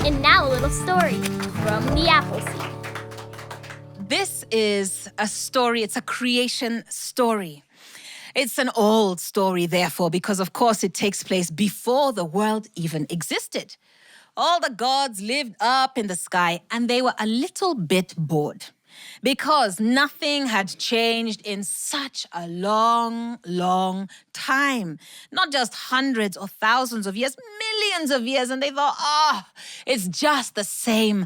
And now a little story from the apple seed. This is a story, it's a creation story. It's an old story, therefore, because of course it takes place before the world even existed. All the gods lived up in the sky and they were a little bit bored because nothing had changed in such a long, long time. Not just hundreds or thousands of years, millions of years. And they thought, it's just the same.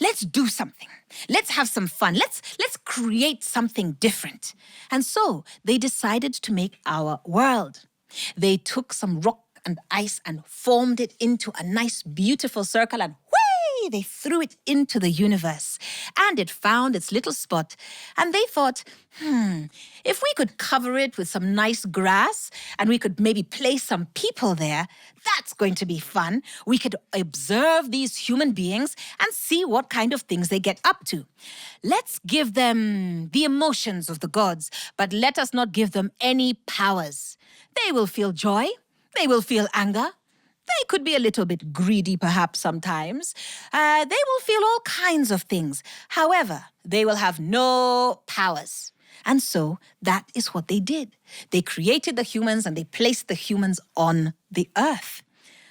Let's do something. Let's have some fun. Let's create something different. And so they decided to make our world. They took some rock and ice and formed it into a nice, beautiful circle and whee! They threw it into the universe. And it found its little spot. And they thought, if we could cover it with some nice grass and we could maybe place some people there, that's going to be fun. We could observe these human beings and see what kind of things they get up to. Let's give them the emotions of the gods, but let us not give them any powers. They will feel joy. They will feel anger. They could be a little bit greedy perhaps sometimes. They will feel all kinds of things. However, they will have no powers. And so that is what they did. They created the humans and they placed the humans on the earth.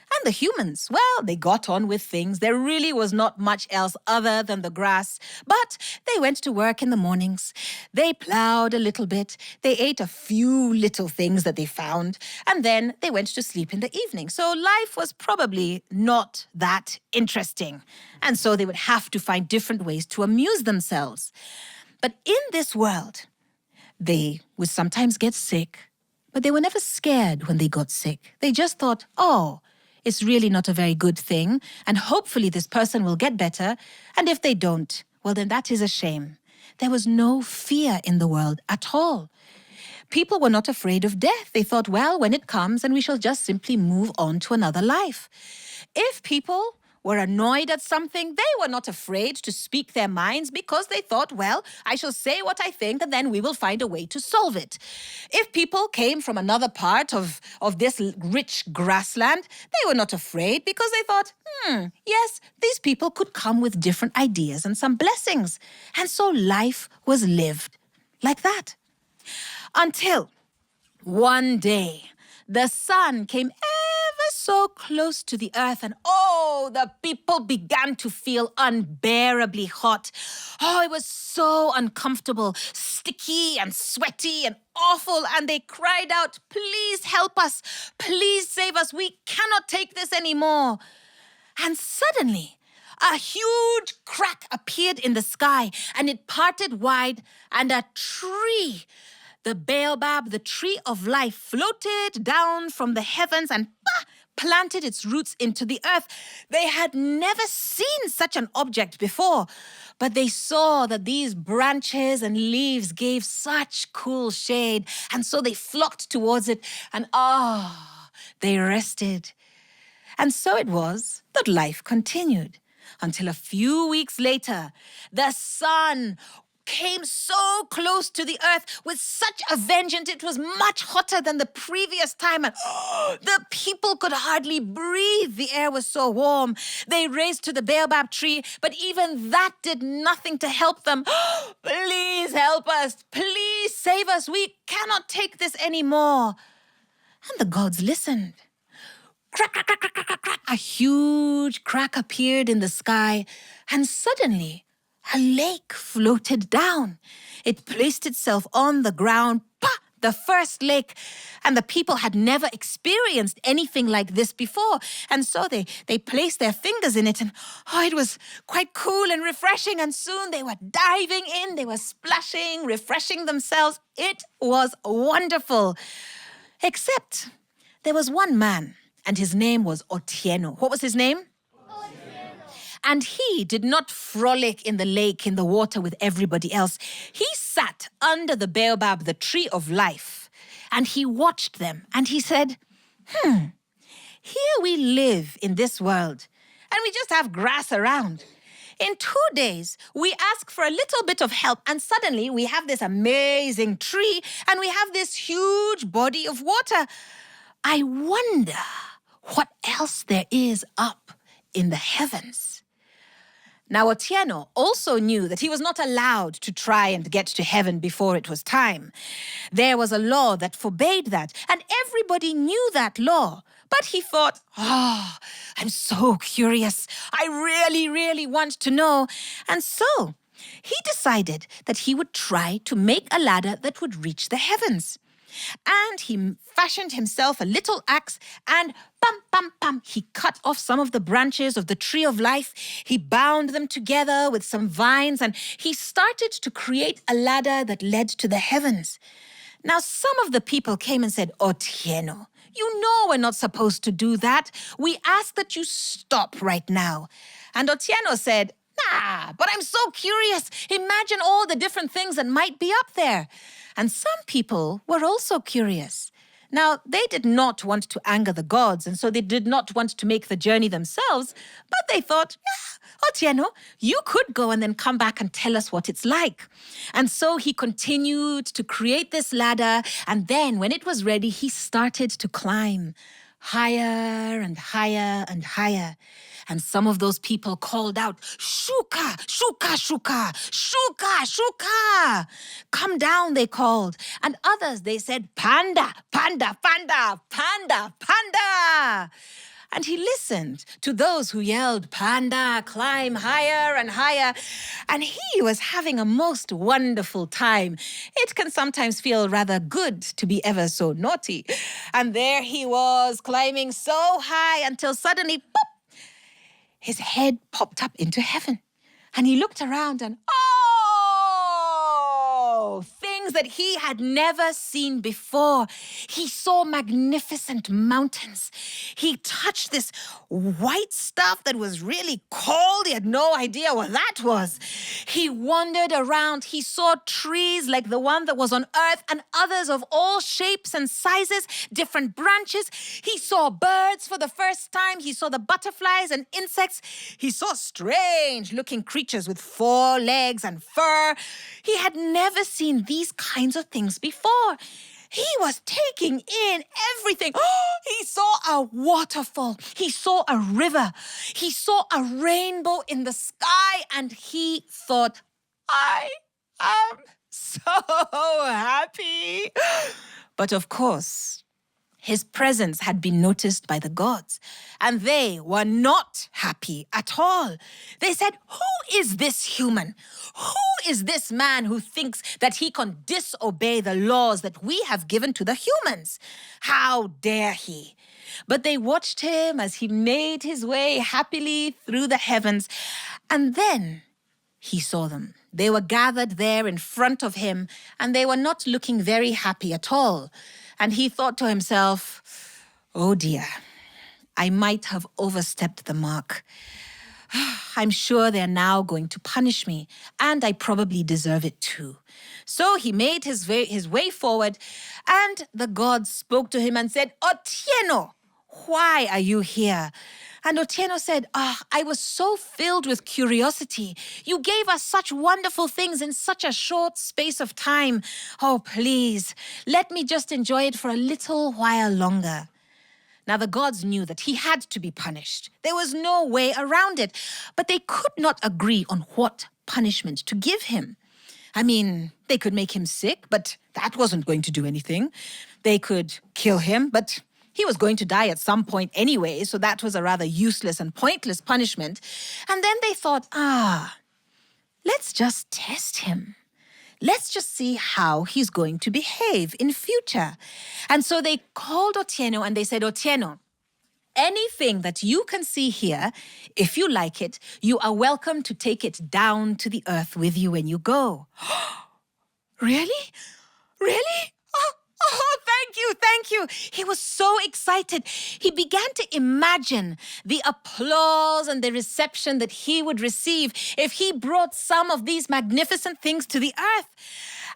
And the humans, well, they got on with things. There really was not much else other than the grass. But they went to work in the mornings. They plowed a little bit. They ate a few little things that they found. And then they went to sleep in the evening. So life was probably not that interesting. And so they would have to find different ways to amuse themselves. But in this world, they would sometimes get sick. But they were never scared when they got sick. They just thought, it's really not a very good thing, and hopefully this person will get better, and if they don't, well, then that is a shame. There was no fear in the world at all. People were not afraid of death. They thought, well, when it comes, and we shall just simply move on to another life. If people were annoyed at something, they were not afraid to speak their minds because they thought, well, I shall say what I think and then we will find a way to solve it. If people came from another part of this rich grassland, they were not afraid because they thought, yes, these people could come with different ideas and some blessings. And so life was lived like that. Until one day, the sun came ever so close to the earth and the people began to feel unbearably hot. It was so uncomfortable, sticky and sweaty and awful, and they cried out, please help us, please save us, we cannot take this anymore. And suddenly, a huge crack appeared in the sky and it parted wide and a tree, the baobab, the tree of life, floated down from the heavens and planted its roots into the earth. They had never seen such an object before, but they saw that these branches and leaves gave such cool shade, and so they flocked towards it, and they rested. And so it was that life continued, until a few weeks later, the sun came so close to the earth with such a vengeance. It was much hotter than the previous time, and the people could hardly breathe. The air was so warm. They raced to the baobab tree, but even that did nothing to help them. Please help us. Please save us. We cannot take this anymore. And the gods listened. Crack, crack, crack, crack, crack, crack. A huge crack appeared in the sky, and suddenly a lake floated down. It placed itself on the ground, the first lake, and the people had never experienced anything like this before. And so they placed their fingers in it, and it was quite cool and refreshing, and soon they were diving in, they were splashing, refreshing themselves. It was wonderful. Except there was one man, and his name was Otieno. What was his name? And he did not frolic in the lake, in the water with everybody else. He sat under the baobab, the tree of life, and he watched them. And he said, here we live in this world, and we just have grass around. In 2 days, we ask for a little bit of help, and suddenly we have this amazing tree, and we have this huge body of water. I wonder what else there is up in the heavens. Now, Otieno also knew that he was not allowed to try and get to heaven before it was time. There was a law that forbade that, and everybody knew that law. But he thought, I'm so curious. I really, really want to know. And so he decided that he would try to make a ladder that would reach the heavens. And he fashioned himself a little axe and pam, pam, pam, he cut off some of the branches of the tree of life. He bound them together with some vines and he started to create a ladder that led to the heavens. Now, some of the people came and said, Otieno, you know we're not supposed to do that. We ask that you stop right now. And Otieno said, Nah, but I'm so curious. Imagine all the different things that might be up there. And some people were also curious. Now, they did not want to anger the gods, and so they did not want to make the journey themselves, but they thought, Otieno, you could go and then come back and tell us what it's like. And so he continued to create this ladder, and then when it was ready, he started to climb higher and higher and higher. And some of those people called out, Shuka, Shuka, Shuka, Shuka, Shuka. Come down, they called. And others, they said, Panda, Panda, Panda, Panda, Panda. And he listened to those who yelled, Panda, climb higher and higher. And he was having a most wonderful time. It can sometimes feel rather good to be ever so naughty. And there he was, climbing so high until suddenly, pop, his head popped up into heaven. And he looked around and, things that he had never seen before. He saw magnificent mountains. He touched this white stuff that was really cold. He had no idea what that was. He wandered around. He saw trees like the one that was on earth and others of all shapes and sizes, different branches. He saw birds for the first time. He saw the butterflies and insects. He saw strange-looking creatures with 4 legs and fur. He had never seen these kinds of things before. He was taking in everything. He saw a waterfall. He saw a river. He saw a rainbow in the sky, and he thought, I am so happy. But of course, his presence had been noticed by the gods, and they were not happy at all. They said, who is this human? Who is this man who thinks that he can disobey the laws that we have given to the humans? How dare he? But they watched him as he made his way happily through the heavens, and then he saw them. They were gathered there in front of him, and they were not looking very happy at all. And he thought to himself, oh dear, I might have overstepped the mark. I'm sure they're now going to punish me, and I probably deserve it too. So he made his way forward, and the gods spoke to him and said, Otieno, why are you here? And Otieno said, I was so filled with curiosity. You gave us such wonderful things in such a short space of time. Oh, please, let me just enjoy it for a little while longer. Now, the gods knew that he had to be punished. There was no way around it, but they could not agree on what punishment to give him. I mean, they could make him sick, but that wasn't going to do anything. They could kill him, but he was going to die at some point anyway, so that was a rather useless and pointless punishment. And then they thought, let's just test him. Let's just see how he's going to behave in future. And so they called Otieno and they said, Otieno, anything that you can see here, if you like it, you are welcome to take it down to the earth with you when you go. Really? Really? Thank you. He was so excited. He began to imagine the applause and the reception that he would receive if he brought some of these magnificent things to the earth.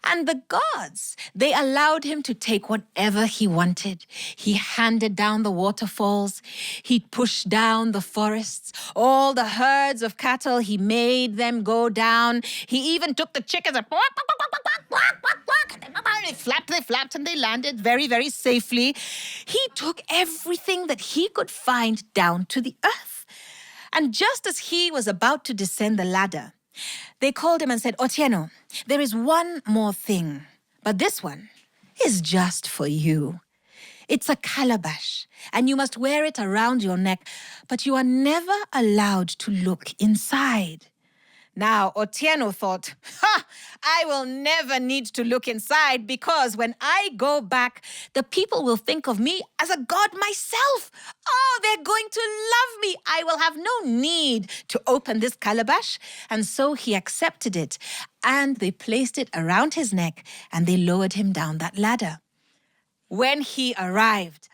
And the gods, they allowed him to take whatever he wanted. He handed down the waterfalls. He pushed down the forests. All the herds of cattle, he made them go down. He even took the chickens and they flapped, and they landed very, very safely. He took everything that he could find down to the earth. And just as he was about to descend the ladder, they called him and said, Otieno, there is one more thing, but this one is just for you. It's a calabash, and you must wear it around your neck, but you are never allowed to look inside. Now, Otieno thought, I will never need to look inside because when I go back, the people will think of me as a god myself. Oh, they're going to love me. I will have no need to open this calabash. And so he accepted it, and they placed it around his neck, and they lowered him down that ladder. When he arrived,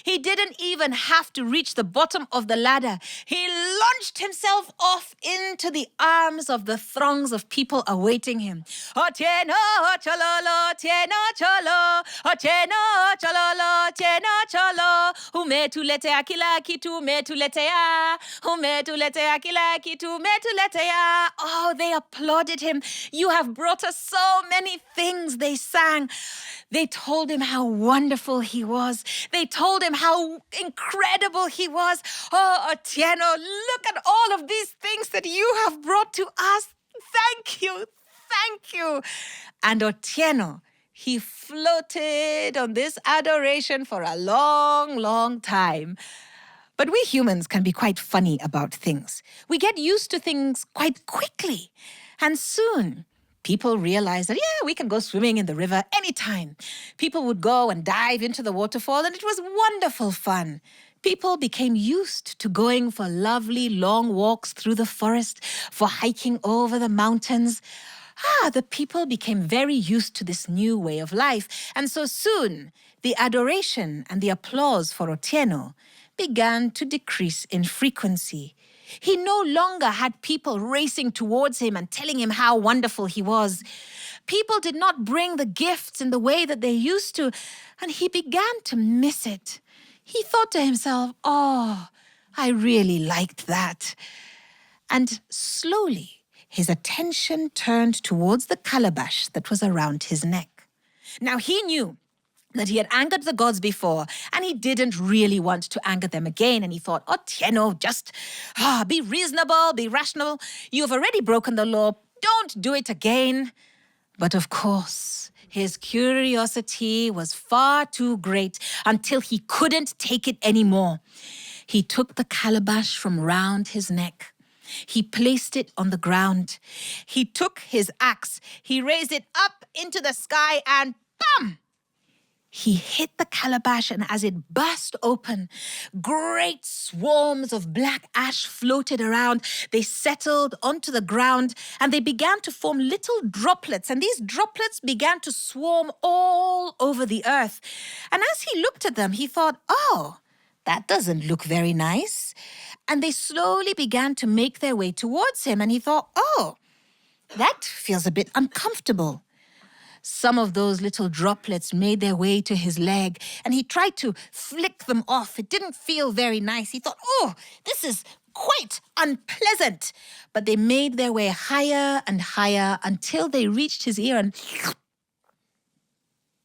he didn't even have to reach the bottom of the ladder. He launched himself off into the arms of the throngs of people awaiting him. Otieno chololo, tieno cholo, Otieno chololo, tieno cholo, ume tulete akila kitu me tulete ya, ume tulete akila kitu me tulete ya. Oh, they applauded him. You have brought us so many things, they sang. They told him how wonderful he was. They told him how incredible he was. Oh, Otieno, look at all of these things that you have brought to us. Thank you. Thank you. And Otieno, he floated on this adoration for a long, long time. But we humans can be quite funny about things. We get used to things quite quickly. And soon, people realized that, we can go swimming in the river anytime. People would go and dive into the waterfall, and it was wonderful fun. People became used to going for lovely long walks through the forest, for hiking over the mountains. The people became very used to this new way of life, and so soon the adoration and the applause for Otieno began to decrease in frequency. He no longer had people racing towards him and telling him how wonderful he was. People did not bring the gifts in the way that they used to, and he began to miss it. He thought to himself, I really liked that. And slowly, his attention turned towards the calabash that was around his neck. Now he knew that he had angered the gods before, and he didn't really want to anger them again. And he thought, Otieno, just be reasonable, be rational. You have already broken the law. Don't do it again. But of course, his curiosity was far too great until he couldn't take it anymore. He took the calabash from round his neck. He placed it on the ground. He took his axe. He raised it up into the sky and bam! He hit the calabash, and as it burst open, great swarms of black ash floated around. They settled onto the ground, and they began to form little droplets, and these droplets began to swarm all over the earth. And as he looked at them, he thought, that doesn't look very nice. And they slowly began to make their way towards him, and he thought, that feels a bit uncomfortable. Some of those little droplets made their way to his leg, and he tried to flick them off. It didn't feel very nice. He thought, this is quite unpleasant. But they made their way higher and higher until they reached his ear, and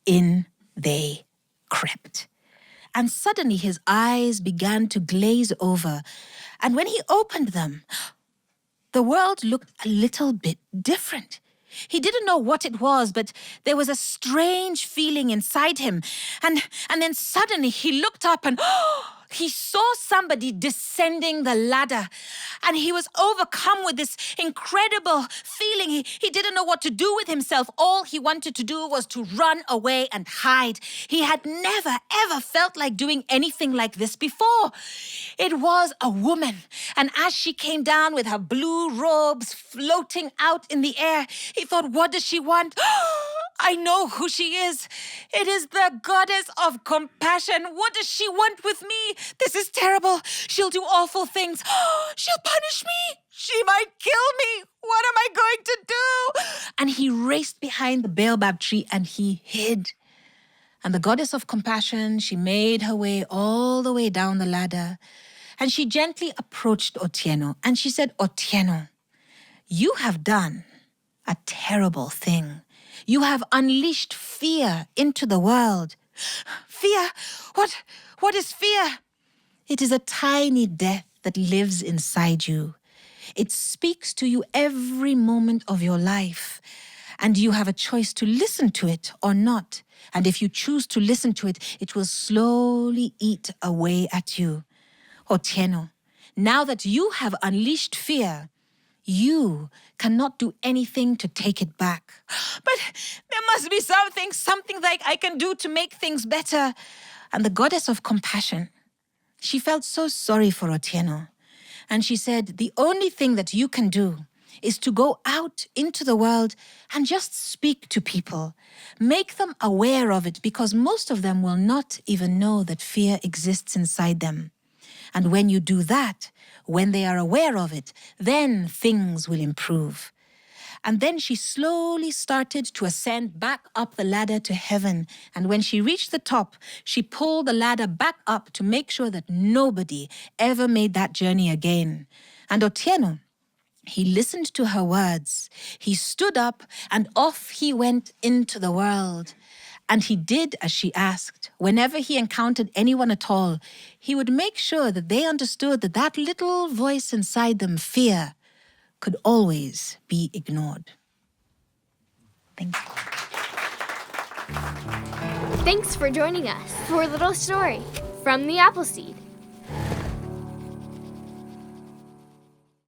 in they crept. And suddenly his eyes began to glaze over, and when he opened them, the world looked a little bit different. He didn't know what it was, but there was a strange feeling inside him. And then suddenly he looked up and he saw somebody descending the ladder. And he was overcome with this incredible feeling. He didn't know what to do with himself. All he wanted to do was to run away and hide. He had never, ever felt like doing anything like this before. It was a woman. And as she came down with her blue robes floating out in the air, he thought, what does she want? I know who she is. It is the goddess of compassion. What does she want with me? This is terrible. She'll do awful things. She'll punish me. She might kill me. What am I going to do? And he raced behind the baobab tree and he hid. And the goddess of compassion, she made her way all the way down the ladder. And she gently approached Otieno and she said, Otieno, you have done a terrible thing. You have unleashed fear into the world. Fear? What is fear? It is a tiny death that lives inside you. It speaks to you every moment of your life, and you have a choice to listen to it or not. And if you choose to listen to it, it will slowly eat away at you. Otieno, now that you have unleashed fear, you cannot do anything to take it back. But there must be something like I can do to make things better. And the goddess of compassion, she felt so sorry for Otieno. And she said, the only thing that you can do is to go out into the world and just speak to people. Make them aware of it, because most of them will not even know that fear exists inside them. And when you do that, when they are aware of it, then things will improve. And then she slowly started to ascend back up the ladder to heaven. And when she reached the top, she pulled the ladder back up to make sure that nobody ever made that journey again. And Otieno, he listened to her words. He stood up and off he went into the world. And he did as she asked. Whenever he encountered anyone at all, he would make sure that they understood that that little voice inside them, fear, could always be ignored. Thank you. Thanks for joining us for a little story from the Appleseed.